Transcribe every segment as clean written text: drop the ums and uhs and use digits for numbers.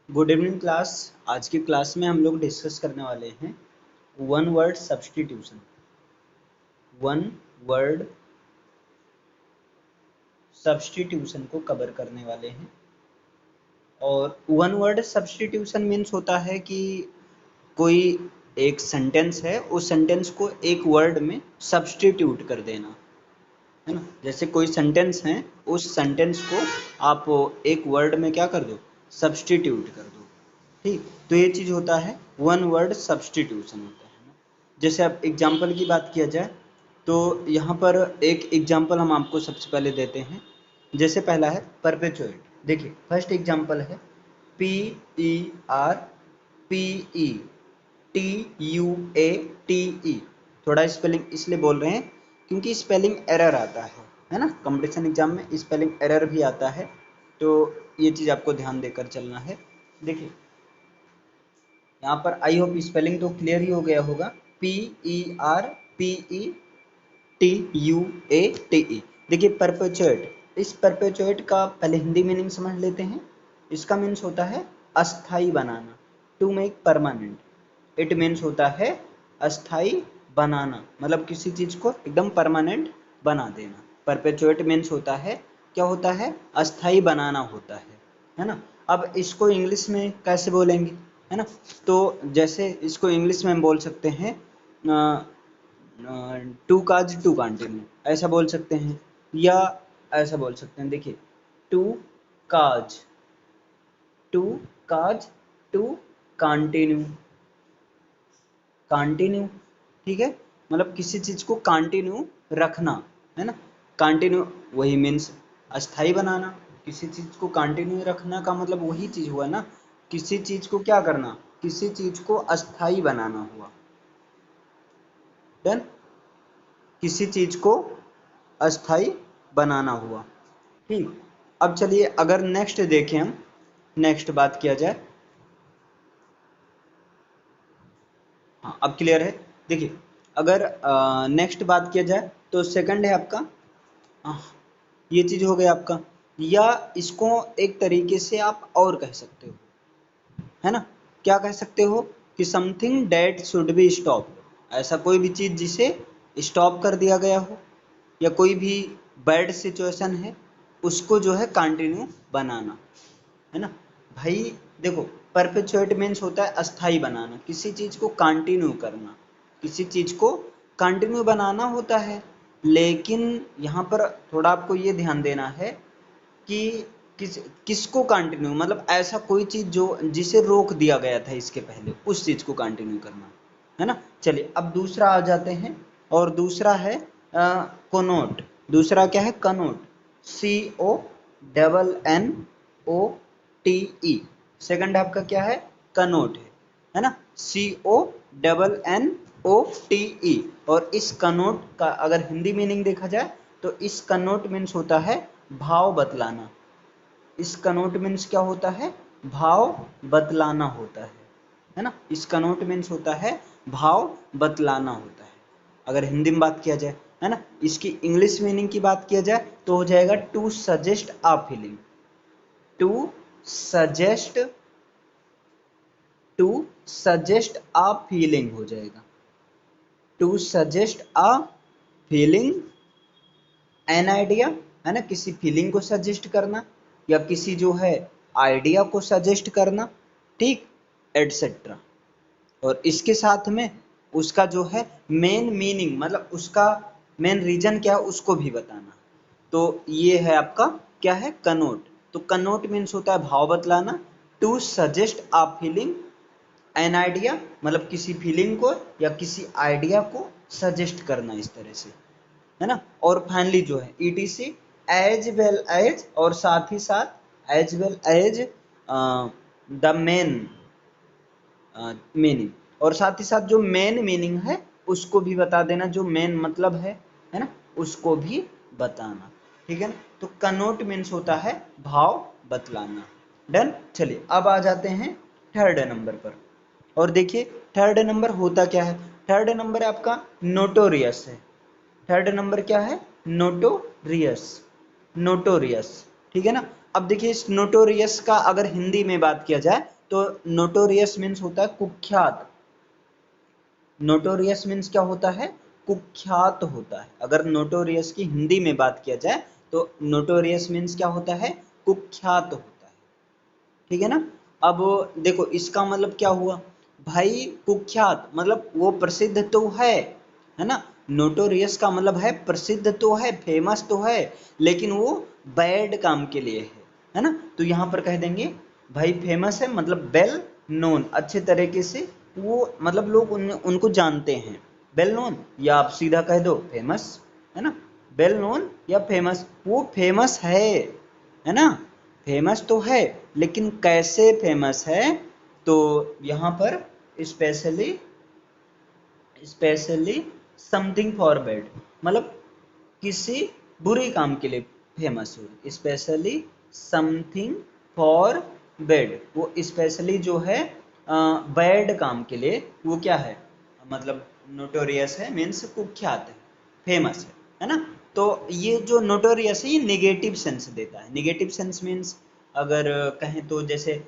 Good evening class. आज की class में हम लोग डिस्कस करने वाले हैं one word substitution. One word substitution को कवर करने वाले हैं। और वन वर्ड सब्स्टिट्यूशन मीन्स होता है कि कोई एक सेंटेंस है, उस सेंटेंस को एक वर्ड में सब्स्टिट्यूट कर देना, है ना। जैसे कोई सेंटेंस है, उस सेंटेंस को आप एक वर्ड में क्या कर दो, सब्स्टिट्यूट कर दो। ठीक, तो ये चीज़ होता है वन वर्ड सब्स्टिट्यूशन होता है ना। जैसे अब एग्जाम्पल की बात किया जाए तो यहाँ पर एक एग्जाम्पल हम आपको सबसे पहले देते हैं। जैसे पहला है परपेचुएट। देखिए फर्स्ट एग्जाम्पल है PERPETUATE। थोड़ा स्पेलिंग इसलिए बोल रहे हैं क्योंकि स्पेलिंग एरर आता है ना। कंपटीशन एग्जाम में स्पेलिंग एरर भी आता है, तो ये चीज़ आपको ध्यान देकर चलना है। देखिए यहाँ पर आई होप स्पेलिंग तो क्लियर ही हो गया होगा। PERPETUATE। देखिए परपेचुएट, इस परपेचुएट का पहले हिंदी मीनिंग समझ लेते हैं। इसका मीन्स होता है अस्थाई बनाना, to make permanent. It means होता है अस्थाई बनाना, मतलब किसी चीज़ को एकदम परमानेंट बना देना। परपेचुएट मीन्स होता है, क्या होता है, अस्थाई बनाना होता है ना। अब इसको इंग्लिश में कैसे बोलेंगे, है ना। तो जैसे इसको इंग्लिश में हम बोल सकते हैं टू काज टू कंटिन्यू, ऐसा बोल सकते हैं, या ऐसा बोल सकते हैं। देखिए to cause to cause to continue, continue, ठीक है। मतलब किसी चीज को कंटिन्यू रखना, है ना। कंटिन्यू वही मीन्स अस्थाई बनाना। किसी चीज को कंटिन्यू रखना का मतलब वही चीज हुआ ना, किसी चीज को क्या करना, किसी चीज को अस्थाई बनाना हुआ। डन, किसी चीज को अस्थाई बनाना हुआ। ठीक, अब चलिए अगर नेक्स्ट देखें हम, नेक्स्ट बात किया जाए। हाँ अब क्लियर है। देखिए अगर नेक्स्ट बात किया जाए तो सेकंड है आपका, ये चीज हो गया आपका। या इसको एक तरीके से आप और कह सकते हो, है ना। क्या कह सकते हो कि something that should be stop. ऐसा कोई भी चीज जिसे स्टॉप कर दिया गया हो, या कोई भी बैड सिचुएशन है उसको जो है कंटिन्यू बनाना, है ना। भाई देखो परपेचुएट मीन्स होता है अस्थाई बनाना, किसी चीज को कंटिन्यू करना, किसी चीज को कंटिन्यू बनाना होता है। लेकिन यहाँ पर थोड़ा आपको ये ध्यान देना है कि किसको कंटिन्यू, मतलब ऐसा कोई चीज जो जिसे रोक दिया गया था इसके पहले, उस चीज को कंटिन्यू करना, है ना। चलिए अब दूसरा आ जाते हैं, और दूसरा है कोनोट। दूसरा क्या है, कनोट, CONNOTE। सेकंड आपका क्या है, कनोट है ना, CONNOTE। और इस कनोट का अगर हिंदी मीनिंग देखा जाए तो इस कनोट मीन्स होता है भाव बतलाना। इस कनोट मीन्स क्या होता है, भाव बतलाना होता है ना। इस कनोट मीन्स होता है भाव बतलाना होता है, अगर हिंदी में बात किया जाए, है ना। इसकी इंग्लिश मीनिंग की बात किया जाए तो हो जाएगा to suggest a feeling. To suggest, to suggest a feeling हो जाएगा। To suggest a feeling, an idea, है ना, किसी फीलिंग को सजेस्ट करना, या किसी जो है आइडिया को सजेस्ट करना, ठीक, एटसेट्रा। और इसके साथ में उसका जो है मेन मीनिंग, मतलब उसका मेन रीजन क्या है उसको भी बताना। तो ये है आपका क्या है, कनोट। तो कनोट मीन्स होता है भाव बतलाना। To suggest a feeling, an idea, मतलब किसी फीलिंग को या किसी आइडिया को सजेस्ट करना, इस तरह से, है ना। और फाइनली जो है ETC, एज वेल एज, और साथ ही साथ as well as the main meaning, और साथ ही साथ जो मेन मीनिंग है उसको भी बता देना, जो मेन मतलब है ना, उसको भी बताना, ठीक है ना। तो कनोट मीन्स होता है भाव बतलाना। डन, चलिए अब आ जाते हैं थर्ड नंबर पर। और देखिए थर्ड नंबर होता क्या है, थर्ड नंबर आपका नोटोरियस है। थर्ड नंबर क्या है, नोटोरियस, नोटोरियस, ठीक है ना। अब देखिए इस नोटोरियस का अगर हिंदी में बात किया जाए तो नोटोरियस मीन्स होता है कुख्यात। नोटोरियस मीन्स क्या होता है? कुख्यात होता है। अगर नोटोरियस की हिंदी में बात किया जाए तो नोटोरियस मीन्स क्या होता है? कुख्यात होता है। ठीक है ना। अब देखो इसका मतलब क्या हुआ भाई? कुख्यात मतलब वो प्रसिद्ध तो है ना। नोटोरियस का मतलब है प्रसिद्ध तो है, फेमस तो है, लेकिन वो बैड काम के लिए है ना। तो यहाँ पर कह देंगे भाई फेमस है मतलब वेल नोन, अच्छे तरीके से वो मतलब लोग उनको जानते हैं। वेल नोन या आप सीधा कह दो फेमस, है ना। वेल नोन या फेमस, वो फेमस है ना। फेमस तो है, लेकिन कैसे फेमस है? तो यहाँ पर specially specially something for bad, मतलब किसी बुरे काम के लिए फेमस हो। स्पेशली समथिंग फॉर बैड, वो स्पेशली जो है बैड काम के लिए वो क्या है? मतलब नोटोरियस है मीन्स कुख्यात है, फेमस है ना। तो ये जो नोटोरियस है ये निगेटिव सेंस देता है। निगेटिव सेंस मीन्स अगर कहें तो जैसे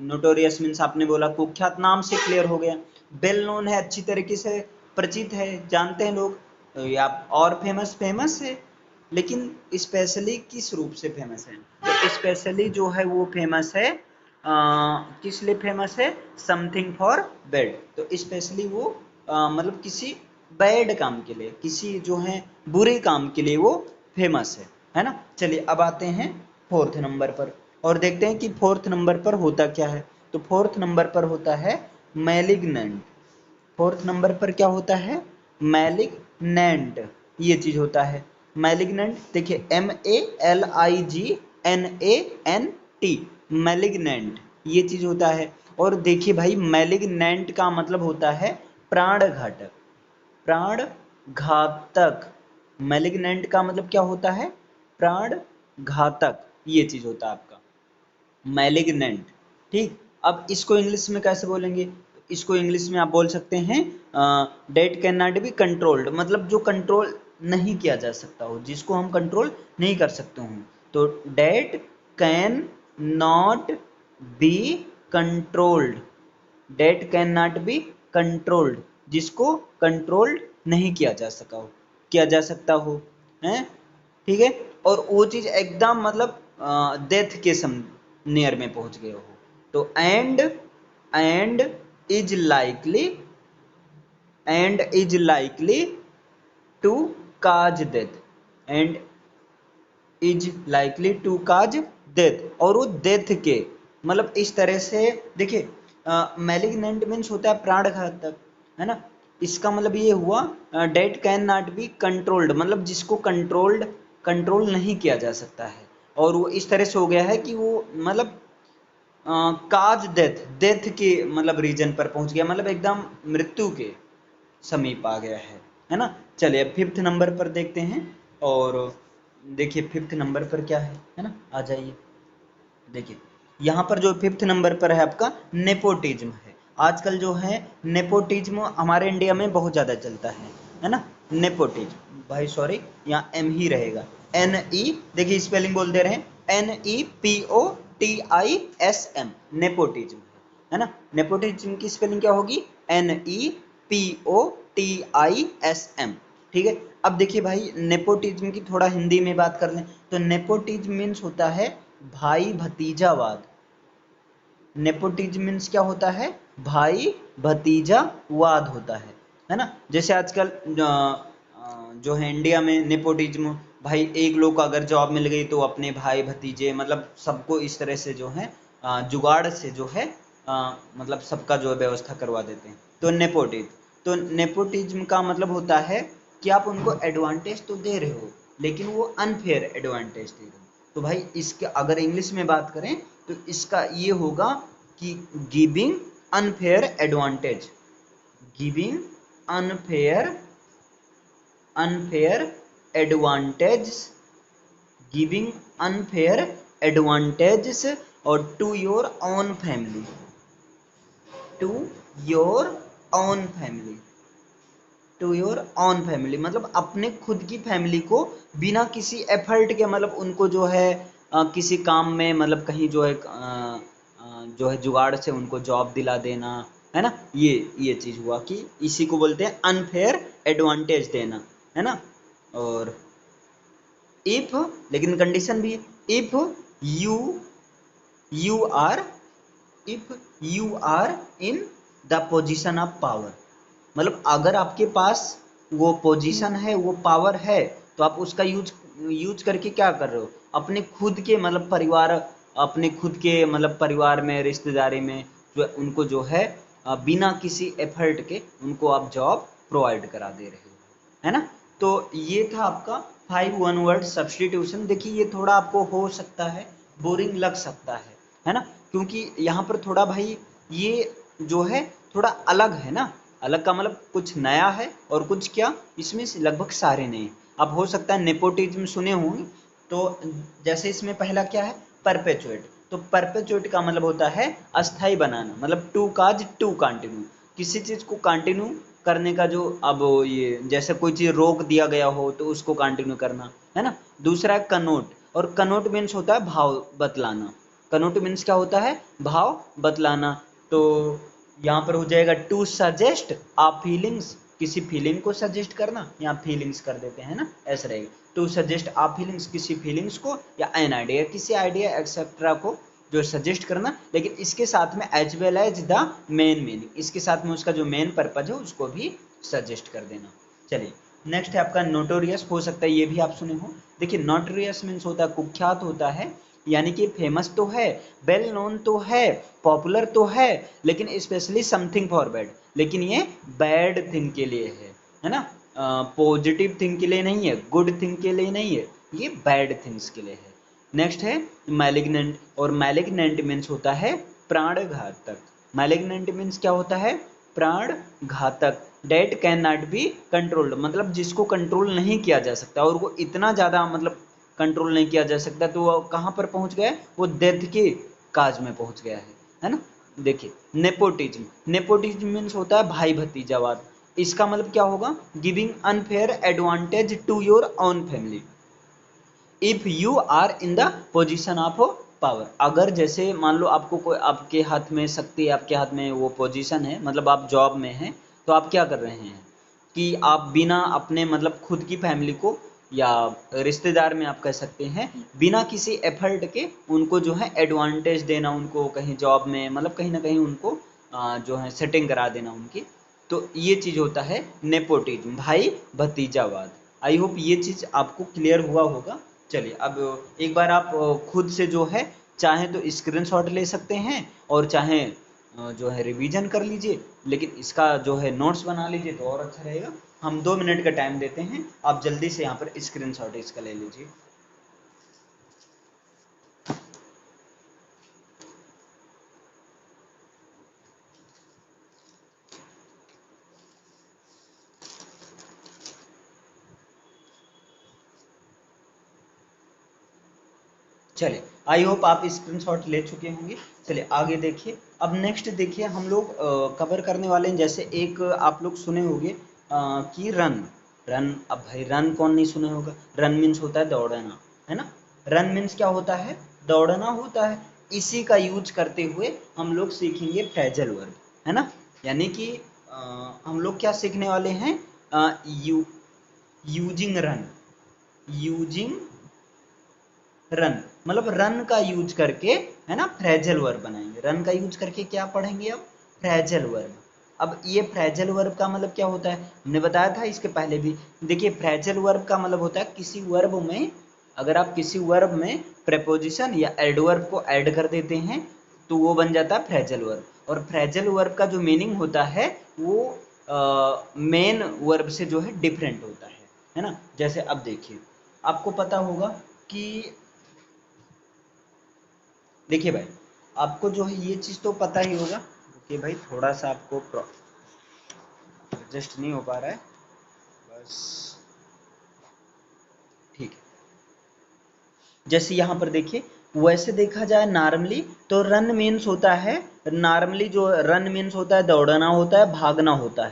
नोटोरियस मीन्स आपने बोला कुख्यात, नाम से क्लियर हो गया। वेल नोन है, अच्छी तरीके से परिचित है, जानते हैं लोग, या और फेमस फेमस है, लेकिन स्पेशली किस रूप से फेमस है? तो स्पेशली जो है वो फेमस है किस लिए फेमस है? Something for bad. तो स्पेशली वो मतलब किसी बैड काम के लिए, किसी जो है बुरे काम के लिए वो फेमस है ना। चलिए अब आते हैं फोर्थ नंबर पर और देखते हैं कि फोर्थ नंबर पर होता क्या है। तो फोर्थ नंबर पर होता है मैलिग्नेंट। फोर्थ नंबर पर क्या होता है? मैलिग्नेंट, ये चीज होता है। मैलिग्नेंट देखिए MALIGNANT, मैलिग्नेंट ये चीज होता है। और देखिए भाई मैलिग्नेंट का मतलब होता है प्राण घातक। प्राण घातक, मैलिग्नेंट का मतलब क्या होता है? प्राण घातक, ये चीज होता है आपका मैलिग्नेंट। ठीक, अब इसको इंग्लिश में कैसे बोलेंगे? इसको इंग्लिश में आप बोल सकते हैं date can not be controlled, मतलब जो कंट्रोल नहीं किया जा सकता हो, जिसको हम कंट्रोल नहीं कर सकते हो। तो date can not be controlled, date can not be controlled, जिसको कंट्रोल्ड नहीं किया जा सका हो, किया जा सकता हो, हैं। ठीक है, और वो चीज एकदम मतलब डेथ के नियर में पहुंच गए हो। तो end is likely end is likely to cause death, end is likely to cause death, और वो डेथ के मतलब इस तरह से देखिए मैलिग्नेंट मीन्स होता है प्राण घातक, है ना। इसका मतलब ये हुआ date can not be controlled, मतलब जिसको कंट्रोल नहीं किया जा सकता है, और वो इस तरह से हो गया है कि वो मतलब काज डेथ के मतलब रीजन पर पहुंच गया, मतलब एकदम मृत्यु के समीप आ गया है ना। चलिए अब फिफ्थ नंबर पर देखते हैं और देखिए फिफ्थ नंबर पर क्या है ना। आ जाइए, देखिए यहाँ पर जो फिफ्थ नंबर पर है आपका नेपोटिज्म है। आजकल जो है नेपोटिज्म हमारे इंडिया में बहुत ज़्यादा चलता है ना। नेपोटिज्म भाई सॉरी, यहाँ एम ही रहेगा, NE, देखिए स्पेलिंग बोल दे रहे हैं NEPOTISM, नेपोटिज्म है ना। नेपोटिज्म की स्पेलिंग क्या होगी? NEPOTISM। ठीक है, अब देखिए भाई नेपोटिज्म की थोड़ा हिंदी में बात कर लें तो नेपोटिज्म मीन्स होता है भाई भतीजावाद। नेपोटिज्म मीन्स क्या होता है? भाई भतीजावाद होता है ना। जैसे आजकल जो है इंडिया में नेपोटिज्म, भाई एक लोग को अगर जॉब मिल गई तो अपने भाई भतीजे मतलब सबको इस तरह से जो है जुगाड़ से जो है मतलब सबका जो है व्यवस्था करवा देते हैं। तो नेपोटिज्म का मतलब होता है कि आप उनको एडवांटेज तो दे रहे हो, लेकिन वो अनफेयर एडवांटेज दे रहे हो। तो भाई इसके अगर इंग्लिश में बात करें तो इसका ये होगा कि giving unfair advantage, giving unfair unfair advantage, giving unfair advantages और to your own family, to your own family, to your own family, मतलब अपने खुद की फैमिली को बिना किसी एफर्ट के, मतलब उनको जो है किसी काम में मतलब कहीं जो है जो है जुगाड़ से उनको जॉब दिला देना, है ना, ये चीज़ हुआ कि इसी को बोलते हैं अनफेयर एडवांटेज देना, है ना। और इफ, लेकिन कंडीशन भी, if you you are if you are in the position of power, मतलब अगर आपके पास वो पोजीशन है, वो पावर है, तो आप उसका यूज करके क्या कर रहे हो, अपने खुद के मतलब परिवार, अपने खुद के मतलब परिवार में, रिश्तेदारी में जो उनको जो है बिना किसी एफर्ट के उनको आप जॉब प्रोवाइड करा दे रहे हो, है ना। तो ये था आपका 5 वन वर्ड सब्स्टिट्यूशन। देखिए ये थोड़ा आपको हो सकता है बोरिंग लग सकता है ना, क्योंकि यहाँ पर थोड़ा भाई ये जो है थोड़ा अलग है ना, अलग का मतलब कुछ नया है और कुछ क्या, इसमें से लगभग सारे नए। अब हो सकता है नेपोटिज्म सुने होंगे, तो जैसे इसमें पहला क्या है, परपेचुएट, तो परपेचुएट का मतलब होता है अस्थाई बनाना, मतलब टू काज टू कंटिन्यू, किसी चीज को कंटिन्यू करने का जो, अब ये जैसे कोई चीज रोक दिया गया हो तो उसको कंटिन्यू करना, है ना। दूसरा है कनोट, और कनोट मीन्स होता है भाव बतलाना, कनोट मीन्स क्या होता है, भाव बतलाना। तो यहाँ पर हो जाएगा टू सजेस्ट आ फीलिंग्स, किसी फीलिंग को सजेस्ट करना, यहाँ फीलिंग्स कर देते हैं ना, ऐसा रहेगा, टू सजेस्ट आ फीलिंग्स, किसी फीलिंग्स को या एन आइडिया, किसी आइडिया एक्सेट्रा को जो सजेस्ट करना, लेकिन इसके साथ में as well as the main meaning, इसके साथ में उसका जो मेन पर्पज है उसको भी सजेस्ट कर देना। चलिए नेक्स्ट है आपका नोटोरियस, हो सकता है ये भी आप सुने हो। देखिए नोटोरियस मीन्स होता है कुख्यात होता है, यानी कि फेमस तो है, वेल नोन तो है, पॉपुलर तो है, लेकिन स्पेशली समथिंग फॉर बैड, लेकिन ये बैड थिंग के लिए है ना, पॉजिटिव थिंग के लिए नहीं है, गुड थिंग के लिए नहीं है, ये बैड थिंग्स के लिए है। नेक्स्ट है मैलिग्नेंट, और मैलिग्नेंट मीन्स होता है प्राण घातक, मैलिग्नेंट मीन्स क्या होता है, प्राण घातक, date can not be controlled, मतलब जिसको कंट्रोल नहीं किया जा सकता, और वो इतना ज़्यादा मतलब कंट्रोल नहीं किया जा सकता, तो वो कहाँ पर पहुँच गया है, वो डेथ के काज में पहुँच गया है ना। देखिए नेपोटिज्म, नेपोटिज्म मीन्स होता है भाई भतीजावाद, इसका मतलब क्या होगा, giving unfair advantage to your own family if you are in the position of power, अगर जैसे मान लो आपको कोई, आपके हाथ में शक्ति, आपके हाथ में वो पोजीशन है, मतलब आप जॉब में हैं, तो आप क्या कर रहे हैं कि आप बिना अपने मतलब खुद की फैमिली को या रिश्तेदार में आप कह सकते हैं, बिना किसी एफर्ट के उनको जो है एडवांटेज देना, उनको कहीं जॉब में मतलब कहीं ना कहीं उनको जो है सेटिंग करा देना उनकी, तो ये चीज़ होता है नेपोटिज्म, भाई भतीजावाद। आई होप ये चीज़ आपको क्लियर हुआ होगा। चलिए अब एक बार आप खुद से जो है चाहें तो स्क्रीनशॉट ले सकते हैं, और चाहें जो है रिवीजन कर लीजिए, लेकिन इसका जो है नोट्स बना लीजिए तो और अच्छा रहेगा। हम 2 मिनट का टाइम देते हैं, आप जल्दी से यहाँ पर स्क्रीनशॉट इसका ले लीजिए। चलिए आई होप आप स्क्रीनशॉट ले चुके होंगे। चलिए आगे देखिए, अब नेक्स्ट देखिए हम लोग कवर करने वाले हैं, जैसे एक आप लोग सुने होंगे कि रन, रन, अब भाई रन कौन नहीं सुने होगा, रन मीन्स होता है दौड़ना, है ना, रन मीन्स क्या होता है, दौड़ना होता है। इसी का यूज करते हुए हम लोग सीखेंगे फ्रेजल वर्ब, है ना, यानी कि हम लोग क्या सीखने वाले हैं, यूजिंग रन, यूजिंग रन, मतलब रन का यूज करके, है ना, फ्रेजल वर्ब बनाएंगे, रन का यूज करके क्या पढ़ेंगे अब, फ्रेजल वर्ब। अब ये फ्रेजल वर्ब का मतलब क्या होता है, हमने बताया था इसके पहले भी। देखिए फ्रेजल वर्ब का मतलब होता है किसी वर्ब में, अगर आप किसी वर्ब में प्रेपोजिशन या एडवर्ब को ऐड कर देते हैं तो वो बन जाता है फ्रेजल वर्ब, और फ्रेजल वर्ब का जो मीनिंग होता है वो मेन वर्ब से जो है डिफरेंट होता है ना। जैसे अब देखिए आपको पता होगा कि, देखिए भाई आपको जो है ये चीज़ तो पता ही होगा कि भाई थोड़ा सा आपको एडजस्ट नहीं हो पा रहा है, बस ठीक है। जैसे यहाँ पर देखिए, वैसे देखा जाए नॉर्मली तो रन मीन्स होता है, नॉर्मली जो रन मीन्स होता है दौड़ना होता है, भागना होता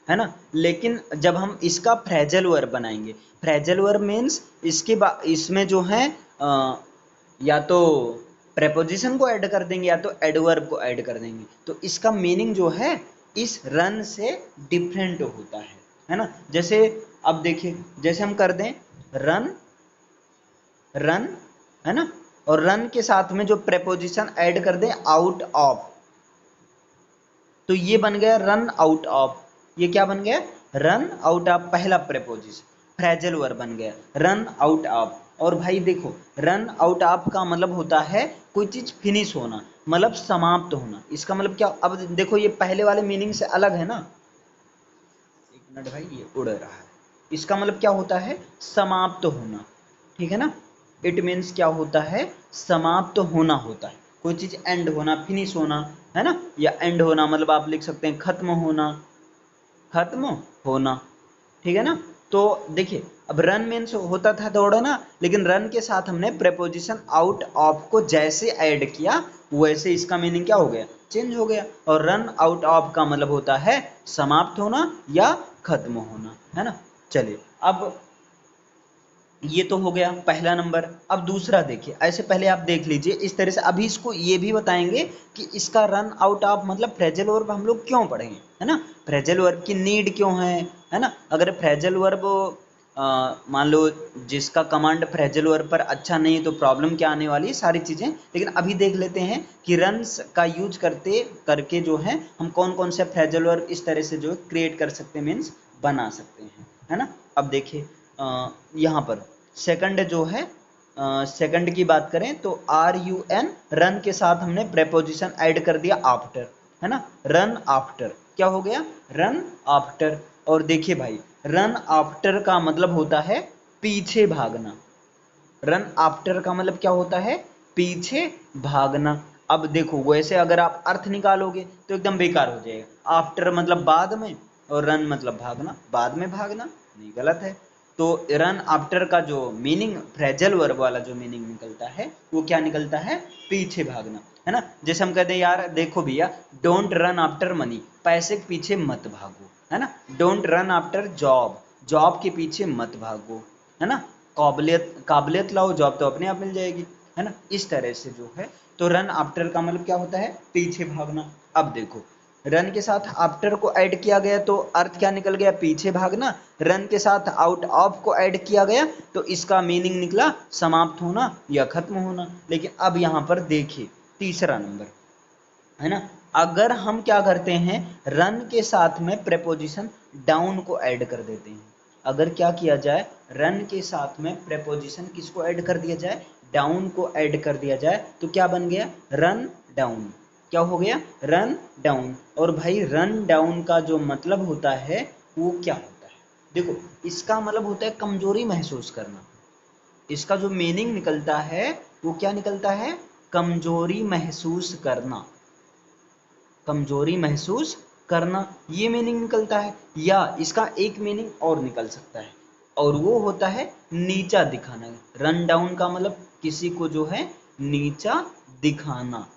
है ना। लेकिन जब हम इसका फ्रेजल वर्ब बनाएंगे, फ्रेजल वर्ब मीन्स इसके इसमें जो है या तो प्रेपोजिशन को ऐड कर देंगे या तो एडवर्ब को ऐड कर देंगे, तो इसका मीनिंग जो है इस रन से डिफरेंट होता है ना। जैसे अब देखिए, जैसे हम कर दें रन, रन है ना, और रन के साथ में जो प्रेपोजिशन ऐड कर दें आउट ऑफ, तो ये बन गया रन आउट ऑफ। ये क्या बन गया? रन आउट ऑफ, पहला प्रेपोजिशन फ्रेजल वर्ब बन गया रन आउट ऑफ। और भाई देखो, रन आउट ऑफ का मतलब होता है कोई चीज फिनिश होना, मतलब समाप्त होना। इसका मतलब क्या? अब देखो ये पहले वाले मीनिंग से अलग है ना। एक मिनट भाई, ये उड़ रहा है। इसका मतलब क्या होता है? समाप्त होना, ठीक है ना। इट मीन्स क्या होता है? समाप्त होना होता है, कोई चीज एंड होना, फिनिश होना, है ना। या एंड होना मतलब आप लिख सकते हैं खत्म होना, खत्म होना, ठीक है ना। तो देखिए, अब रन मीन्स होता था दौड़ना, लेकिन रन के साथ हमने प्रेपोजिशन आउट ऑफ को जैसे ऐड किया वैसे इसका मीनिंग क्या हो गया? चेंज हो गया। और रन आउट ऑफ का मतलब होता है समाप्त होना या खत्म होना, है ना। चलिए, अब ये तो हो गया पहला नंबर। अब दूसरा देखिए, ऐसे पहले आप देख लीजिए इस तरह से। अभी इसको ये भी बताएंगे कि इसका रन आउट ऑफ मतलब फ्रेजल वर्ब हम लोग क्यों पढ़ेंगे, है ना। फ्रेजल वर्ब की नीड क्यों है ना। अगर फ्रेजल वर्ब मान लो जिसका कमांड फ्रेजल वर्ब पर अच्छा नहीं तो प्रॉब्लम क्या आने वाली है, सारी चीजें। लेकिन अभी देख लेते हैं कि रन्स का यूज करते करके जो है हम कौन कौन से फ्रेजल वर्ब इस तरह से जो क्रिएट कर सकते हैं, मीन्स बना सकते हैं, है ना। अब देखिए यहाँ पर सेकंड जो है, सेकंड की बात करें तो आर यू एन, रन के साथ हमने प्रेपोजिशन ऐड कर दिया आफ्टर, है ना। रन आफ्टर क्या हो गया? Run after. और देखिए भाई, रन आफ्टर का मतलब होता है पीछे भागना। रन आफ्टर का मतलब क्या होता है? पीछे भागना। अब देखो, वैसे अगर आप अर्थ निकालोगे तो एकदम बेकार हो जाएगा। आफ्टर मतलब बाद में, और रन मतलब भागना, बाद में भागना, नहीं, गलत है। तो रन आफ्टर का जो मीनिंग, फ्रेजल वर्ब वाला जो मीनिंग निकलता है वो क्या निकलता है? पीछे भागना, है ना। जैसे हम कहते हैं यार देखो भैया, डोंट रन आफ्टर मनी, पैसे के पीछे मत भागो, है ना। Don't run after job, job के पीछे मत भागो, है ना। काबिलियत लाओ, जॉब तो अपने आप मिल जाएगी, है ना। इस तरह से जो है, तो रन आफ्टर का मतलब क्या होता है? पीछे भागना। अब देखो, रन के साथ आफ्टर को ऐड किया गया तो अर्थ क्या निकल गया? पीछे भागना। रन के साथ आउट ऑफ को ऐड किया गया तो इसका मीनिंग निकला समाप्त होना या खत्म होना। लेकिन अब यहाँ पर देखिए तीसरा नंबर, है ना। अगर हम क्या करते हैं, रन के साथ में प्रेपोजिशन डाउन को ऐड कर देते हैं। अगर क्या किया जाए, रन के साथ में प्रेपोजिशन किसको ऐड कर दिया जाए? डाउन को ऐड कर दिया जाए, तो क्या बन गया? Run down. क्या हो गया? Run down. और भाई रन डाउन का जो मतलब होता है वो क्या होता है? देखो, इसका मतलब होता है कमजोरी महसूस करना। इसका जो मीनिंग निकलता है वो क्या निकलता है? कमजोरी महसूस करना, कमजोरी महसूस करना, ये मीनिंग निकलता है। या इसका एक मीनिंग और निकल सकता है, और वो होता है नीचा दिखाना। रन डाउन का मतलब किसी को जो है नीचा दिखाना,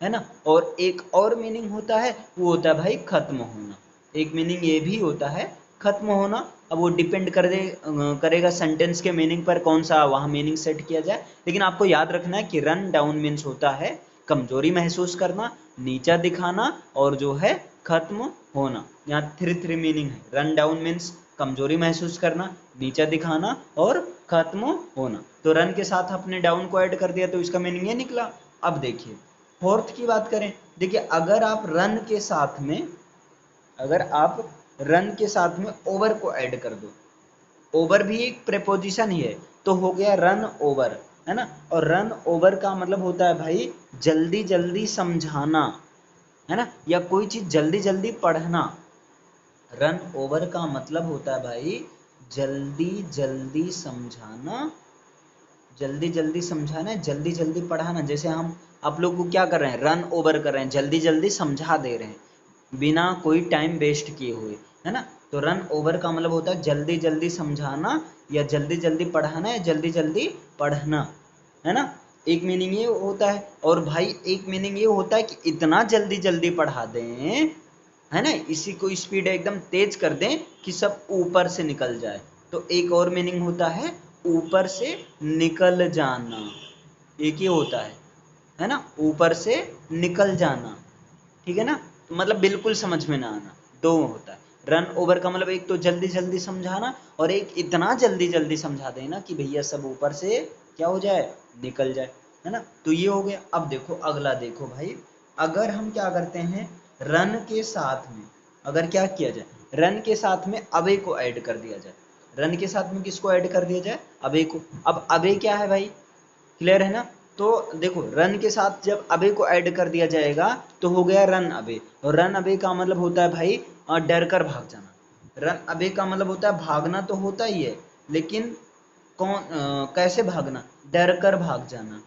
है ना। और एक और मीनिंग होता है, वो होता है भाई खत्म होना। एक मीनिंग ये भी होता है खत्म होना। अब वो डिपेंड करेगा सेंटेंस के मीनिंग पर, कौन सा वहाँ मीनिंग सेट किया जाए। लेकिन आपको याद रखना है कि रन डाउन मीन्स होता है कमजोरी महसूस करना, नीचा दिखाना, और जो है खत्म होना। यहाँ थ्री मीनिंग है। रन डाउन मीन्स कमजोरी महसूस करना, नीचा दिखाना और खत्म होना। तो रन के साथ आपने डाउन को ऐड कर दिया तो इसका मीनिंग ये निकला। अब देखिए फोर्थ की बात करें। देखिए, अगर आप रन के साथ में, अगर आप रन के साथ में ओवर को ऐड कर दो, ओवर भी एक प्रेपोजिशन ही है, तो हो गया रन ओवर, है ना। और रन ओवर का मतलब होता है भाई जल्दी जल्दी समझाना, है ना, या कोई चीज जल्दी जल्दी पढ़ना। रन ओवर का मतलब होता है भाई जल्दी जल्दी समझाना, जल्दी जल्दी समझाना है, जल्दी जल्दी पढ़ाना। जैसे हम आप लोग को क्या कर रहे हैं, रन ओवर कर रहे हैं, जल्दी जल्दी समझा दे रहे हैं बिना कोई टाइम वेस्ट किए हुए, है ना। तो रन ओवर का मतलब होता है जल्दी जल्दी समझाना, या जल्दी जल्दी पढ़ाना, या जल्दी जल्दी पढ़ना, है ना। एक मीनिंग ये होता है। और भाई एक मीनिंग ये होता है कि इतना जल्दी जल्दी पढ़ा दें, है ना, इसी को स्पीड एकदम तेज कर दें कि सब ऊपर से निकल जाए। तो एक और मीनिंग होता है ऊपर से निकल जाना, एक ही होता है। है ना, ऊपर से निकल जाना, ठीक है ना। तो मतलब बिल्कुल समझ में ना आना, दो होता है। रन ओवर का मतलब एक तो जल्दी जल्दी समझाना, और एक इतना जल्दी जल्दी समझा देना कि भैया सब ऊपर से क्या हो जाए, निकल जाए, है ना। तो ये हो गया। अब देखो अगला, देखो भाई, अगर हम क्या करते हैं, रन के साथ में अगर क्या किया जाए, रन के साथ में अबे को ऐड कर दिया जाए। रन के साथ में किसको ऐड कर दिया जाए, अबे को। अब अबे क्या है भाई, क्लियर है ना। तो देखो रन के साथ जब अबे को ऐड कर दिया जाएगा तो हो गया रन अबे। और रन अबे का मतलब होता है भाई डर कर भाग जाना। रन अबे का मतलब होता है भागना तो होता ही है, लेकिन कैसे भागना, डर कर भाग जाना,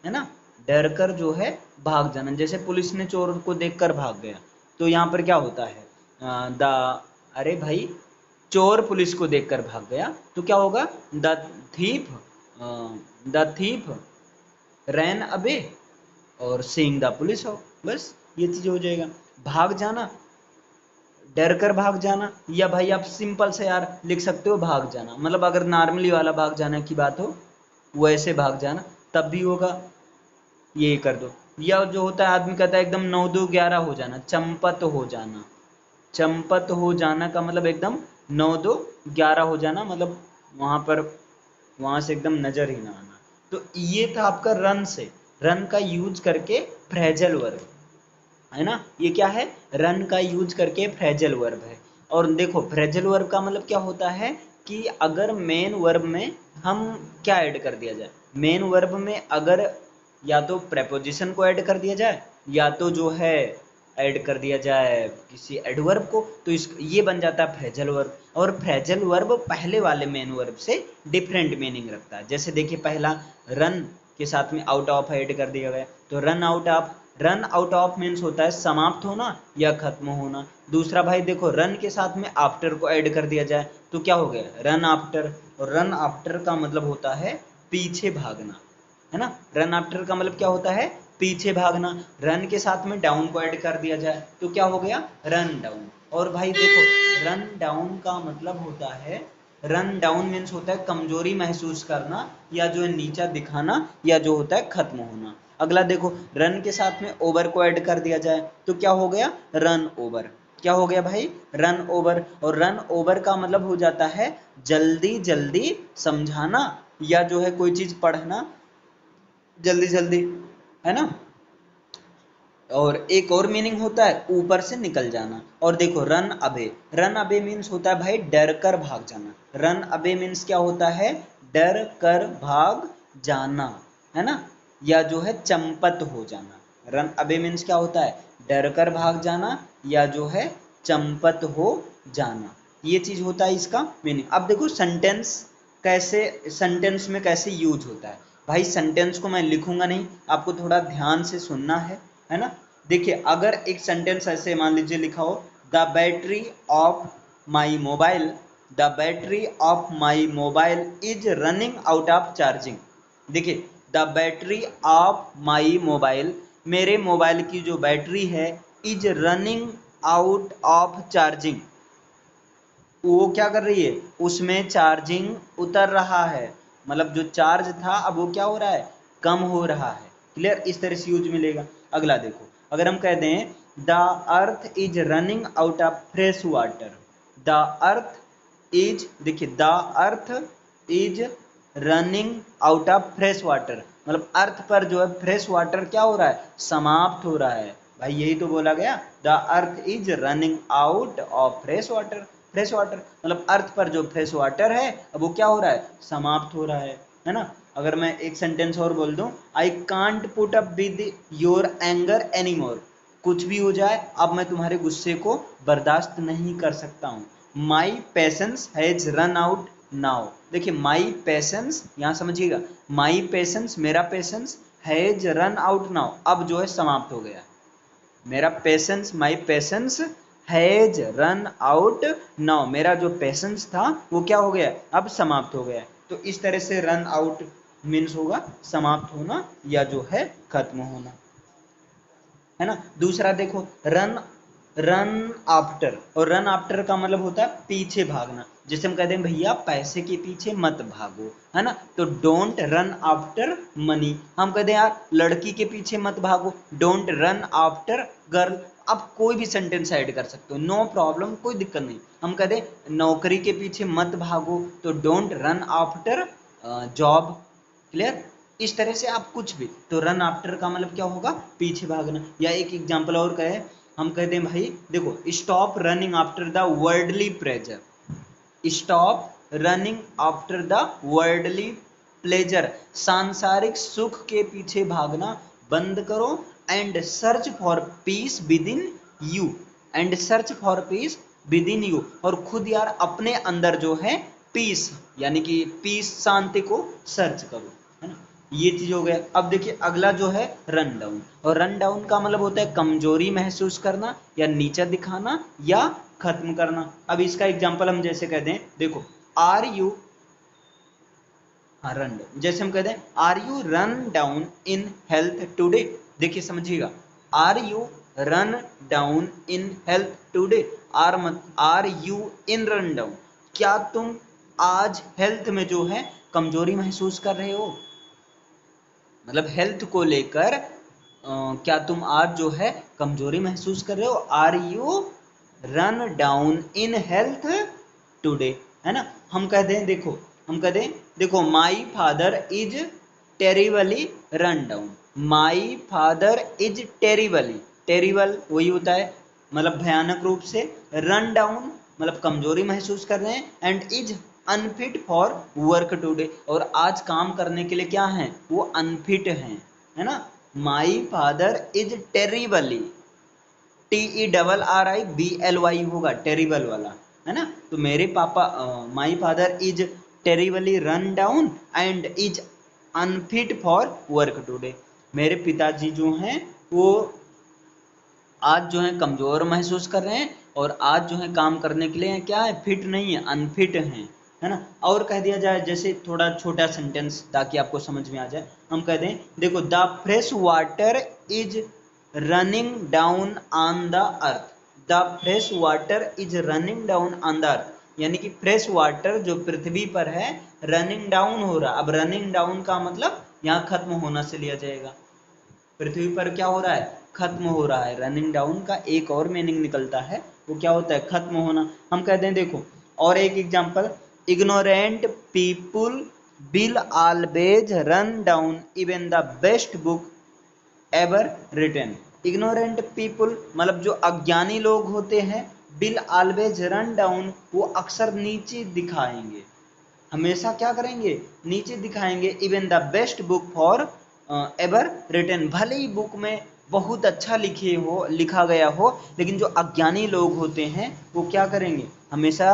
है ना। डर कर जो है भाग जाना, जैसे पुलिस ने चोर को देखकर भाग गया, तो यहाँ पर क्या होता है, द अरे भाई, चोर पुलिस को देखकर भाग गया तो क्या होगा, द थीफ द थीफ रैन अबे और सीइंग द पुलिस हो, बस ये चीज हो जाएगा। भाग जाना, डर कर भाग जाना, या भाई आप सिंपल से यार लिख सकते हो भाग जाना, मतलब अगर नॉर्मली वाला भाग जाना की बात हो वैसे भाग जाना तब भी होगा, ये कर दो। या जो होता है आदमी कहता है एकदम 9 2 11 हो जाना, चंपत हो जाना। चंपत हो जाना का मतलब एकदम 9 2 11 हो जाना, मतलब वहां पर, वहां से एकदम नजर ही ना आना। तो ये था आपका रन से, रन का यूज करके फ्रेजल वर्ब, है ना। ये क्या है, रन का यूज करके फ्रेजल वर्ब है। और देखो फ्रेजल वर्ब का मतलब क्या होता है कि अगर मेन वर्ब में हम क्या ऐड कर दिया जाए, मेन वर्ब में अगर या तो प्रेपोजिशन को ऐड कर दिया जाए, या तो जो है ऐड कर दिया जाए किसी एडवर्ब को, तो इस ये बन जाता है फ्रेजल वर्ब। और फ्रेजल वर्ब पहले वाले मेन वर्ब से डिफरेंट मीनिंग रखता है। जैसे देखिए पहला रन के साथ में आउट ऑफ ऐड कर दिया गया, तो run out of, run out of means होता है समाप्त होना या खत्म होना। दूसरा भाई देखो रन के साथ में आफ्टर को ऐड कर दिया जाए तो क्या हो गया, रन आफ्टर। और रन आफ्टर का मतलब होता है पीछे भागना, है ना। रन आफ्टर का मतलब क्या होता है, पीछे भागना। रन के साथ में डाउन को ऐड कर दिया जाए तो क्या हो गया, रन डाउन। और भाई देखो रन डाउन का मतलब होता है, रन डाउन मीन्स होता है कमजोरी महसूस करना, या जो है नीचा दिखाना, या जो होता है खत्म होना। अगला देखो रन के साथ में ओवर को ऐड कर दिया जाए तो क्या हो गया, रन ओवर। क्या हो गया भाई, रन ओवर। और रन ओवर का मतलब हो जाता है जल्दी जल्दी समझाना, या जो है कोई चीज पढ़ना जल्दी जल्दी, है ना। और एक और मीनिंग होता है ऊपर से निकल जाना। और देखो रन अबे, रन अबे मीन्स होता है भाई डर कर भाग जाना। रन अबे मीन्स क्या होता है, डर कर भाग जाना, है ना। या जो है चंपत हो जाना। रन अबे मीन्स क्या होता है, डर कर भाग जाना, या जो है चंपत हो जाना। ये चीज होता है इसका मीनिंग। अब देखो सेंटेंस कैसे, सेंटेंस में कैसे यूज होता है। भाई सेंटेंस को मैं लिखूंगा नहीं, आपको थोड़ा ध्यान से सुनना है ना। देखिए अगर एक सेंटेंस ऐसे मान लीजिए लिखा हो, the battery of my mobile, the battery of my mobile is running out of charging. देखिए the battery of my mobile, मेरे मोबाइल की जो बैटरी है, is running out of charging, वो क्या कर रही है, उसमें चार्जिंग उतर रहा है, मतलब जो चार्ज था अब वो क्या हो रहा है, कम हो रहा है। क्लियर, इस तरह से यूज मिलेगा। अगला देखो, अगर हम कह दें the earth is running out of fresh water, the earth is, देखिए the earth is running out of fresh water, मतलब अर्थ पर जो है फ्रेश वाटर क्या हो रहा है, समाप्त हो रहा है। भाई यही तो बोला गया, the earth is running out of fresh water. Fresh water मतलब अर्थ पर जो फ्रेश वाटर है अब वो क्या हो रहा है, समाप्त हो रहा है ना। अगर मैं एक सेंटेंस और बोल दूं, I can't put up with your anger any more, कुछ भी हो जाए अब मैं तुम्हारे गुस्से को बर्दाश्त नहीं कर सकता हूँ। My patience has run out now, देखिए माई पेशेंस, यहाँ समझिएगा, माई पेशेंस, मेरा patience, has run out now, अब जो है समाप्त हो गया। मेरा patience, my patience has run out now, मेरा जो पेशेंस था वो क्या हो गया, अब समाप्त हो गया। तो इस तरह से रन आउट मीन्स होगा समाप्त होना, या जो है खत्म होना, है ना। दूसरा देखो रन रन आफ्टर, और रन आफ्टर का मतलब होता है पीछे भागना। जैसे हम कहते हैं भैया पैसे के पीछे मत भागो, है ना, तो डोंट रन आफ्टर मनी। हम कहते हैं यार लड़की के पीछे मत भागो, डोंट रन आफ्टर गर्ल। अब कोई भी सेंटेंस ऐड कर सकते हो, नो प्रॉब्लम, कोई दिक्कत नहीं। हम कहते हैं नौकरी के पीछे मत भागो, तो don't run after job. Clear? इस तरह से आप कुछ भी, तो रन आफ्टर का मतलब क्या होगा, पीछे भागना। या एक एग्जांपल और कहे, हम कहते हैं भाई देखो stop running after the worldly pleasure, stop running after the worldly pleasure, सांसारिक सुख के पीछे भागना बंद करो, and search for peace with in you, and search for peace with in you, और खुद यार अपने अंदर जो है पीस, यानी कि पीस शांति को सर्च करो, है ना। ये चीज हो गया। अब देखिए अगला जो है रन डाउन, और रन डाउन का मतलब होता है कमजोरी महसूस करना या नीचा दिखाना या खत्म करना। अब इसका एग्जांपल हम जैसे कहते हैं, देखो आर यू, हाँ रन डाउन, जैसे हम कहते हैं are you run down in health today. देखिए समझिएगा, are you run down in health today, are you in run down, क्या तुम आज हेल्थ में जो है कमजोरी महसूस कर रहे हो, मतलब हेल्थ को लेकर क्या तुम आज जो है कमजोरी महसूस कर रहे हो, are you run down in health today, है ना। हम कहते हैं देखो, हम कहते हैं देखो my father is terribly run down, my father is terribly, terrible वही होता है मतलब भयानक रूप से, रन डाउन मतलब कमजोरी महसूस कर रहे हैं, and is unfit for work today, और आज काम करने के लिए क्या है, वो अनफिट हैं, है ना। My father is terribly, TERRIBLY होगा टेरिबल वाला, है ना। तो मेरे पापा, my father is terribly run down and is unfit for work today, मेरे पिताजी जो हैं वो आज जो है कमजोर महसूस कर रहे हैं, और आज जो है काम करने के लिए क्या है, फिट नहीं है, अनफिट हैं, है ना। और कह दिया जाए जैसे थोड़ा छोटा सेंटेंस ताकि आपको समझ में आ जाए, हम कह दें देखो the fresh water is running down on the earth, the fresh water is running down on the earth, यानी कि फ्रेश वाटर जो पृथ्वी पर है रनिंग डाउन हो रहा। अब रनिंग डाउन का मतलब यहाँ खत्म होना से लिया जाएगा, पृथ्वी पर क्या हो रहा है, खत्म हो रहा है। रनिंग डाउन का एक और मीनिंग निकलता है, वो क्या होता है, खत्म होना। हम कहते हैं देखो और एक example, ignorant people will always run down even the best book ever written, ignorant people मतलब जो अज्ञानी लोग होते हैं, विल ऑलवेज रन डाउन वो अक्सर नीचे दिखाएंगे, हमेशा क्या करेंगे, नीचे दिखाएंगे, even the best book for ever written, भले ही बुक में बहुत अच्छा लिखा गया हो, लेकिन जो अज्ञानी लोग होते हैं वो क्या करेंगे, हमेशा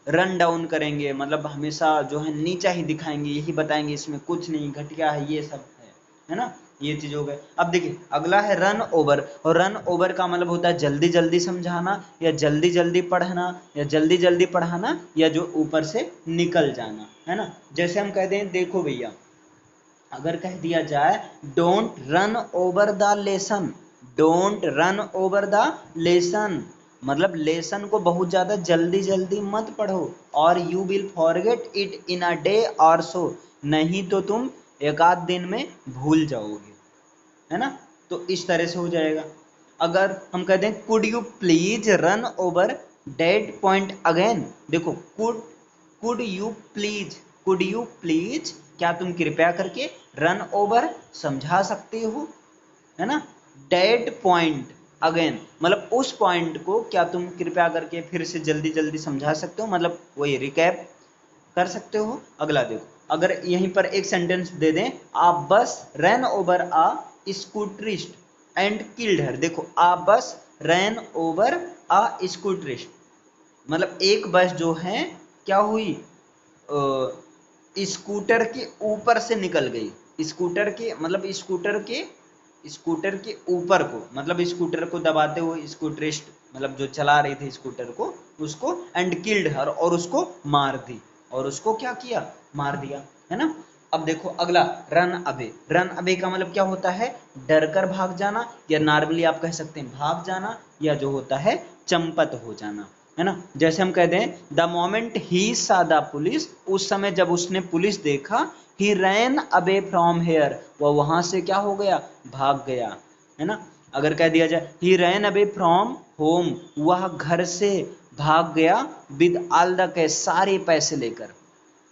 रन डाउन करेंगे, मतलब हमेशा जो है नीचा ही दिखाएंगे, यही बताएंगे इसमें कुछ नहीं, घटिया है, ये सब है ना। ये चीज हो गए। अब देखिए अगला है रन ओवर, और रन ओवर का मतलब होता है जल्दी जल्दी समझाना या जल्दी जल्दी पढ़ना या जल्दी जल्दी पढ़ाना या जो ऊपर से निकल जाना, है ना। जैसे हम कहते हैं देखो भैया, अगर कह दिया जाए don't run over the lesson, don't run over the lesson, मतलब लेसन को बहुत ज्यादा जल्दी जल्दी मत पढ़ो, और you will forget it in a day और सो, नहीं तो तुम एक आध दिन में भूल जाओगे, है ना। तो इस तरह से हो जाएगा। अगर हम कहते हैं could you please run over date point again, देखो कुड यू प्लीज क्या तुम कृपया करके, रन ओवर समझा सकते हो, है ना, डेट पॉइंट अगेन मतलब उस पॉइंट को क्या तुम कृपया करके फिर से जल्दी जल्दी समझा सकते हो, मतलब वही रिकैप कर सकते हो। अगला देखो, अगर यहीं पर एक सेंटेंस दे दें, a bus ran over a scooterist and killed her, देखो a bus ran over a स्कूटरिस्ट, मतलब एक बस जो है क्या हुई, स्कूटर के ऊपर से निकल गई, स्कूटर के मतलब स्कूटर के ऊपर को, मतलब स्कूटर को दबाते हुए स्कूटरिस्ट मतलब जो चला रही थी स्कूटर को, उसको एंड किल्ड हर, और उसको मार दी, और उसको क्या किया, मार दिया, है ना। अब देखो अगला, रन अवे। रन अवे का मतलब क्या होता है? डर कर भाग जाना, या नॉर्मली आप कह सकते हैं भाग जाना, या जो होता है चंपत हो जाना, है ना। जैसे हम कह दें द मोमेंट ही सा द पुलिस, उस समय जब उसने पुलिस देखा, ही रैन अवे फ्रॉम हेयर, वह वहां से क्या हो गया? भाग गया, है ना। अगर कह दिया जाए ही रैन अवे फ्रॉम होम, वह घर से भाग गया, विद ऑल द कैश, सारे पैसे लेकर।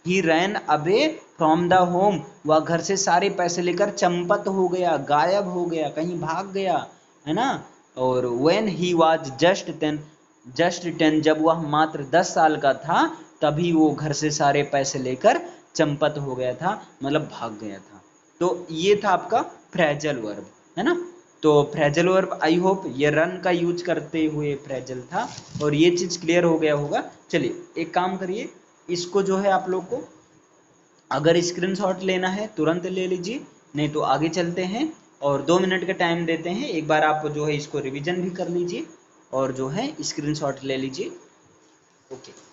He ran away from the home, वह घर से सारे पैसे लेकर चंपत हो गया, गायब हो गया, कहीं भाग गया, है ना। और when he was just ten, जब वह मात्र 10 साल का था, तभी वो घर से सारे पैसे लेकर चंपत हो गया था, मतलब भाग गया था। तो ये था आपका फ्रेजल वर्ब, है ना। तो फ्रेजल वर्ब, आई होप ये रन का यूज करते हुए फ्रेजल था, और ये चीज क्लियर हो गया होगा। चलिए एक काम करिए, इसको जो है आप लोग को अगर स्क्रीनशॉट लेना है तुरंत ले लीजिए, नहीं तो आगे चलते हैं, और 2 मिनट का टाइम देते हैं। एक बार आप जो है इसको रिवीजन भी कर लीजिए, और जो है स्क्रीनशॉट ले लीजिए। ओके,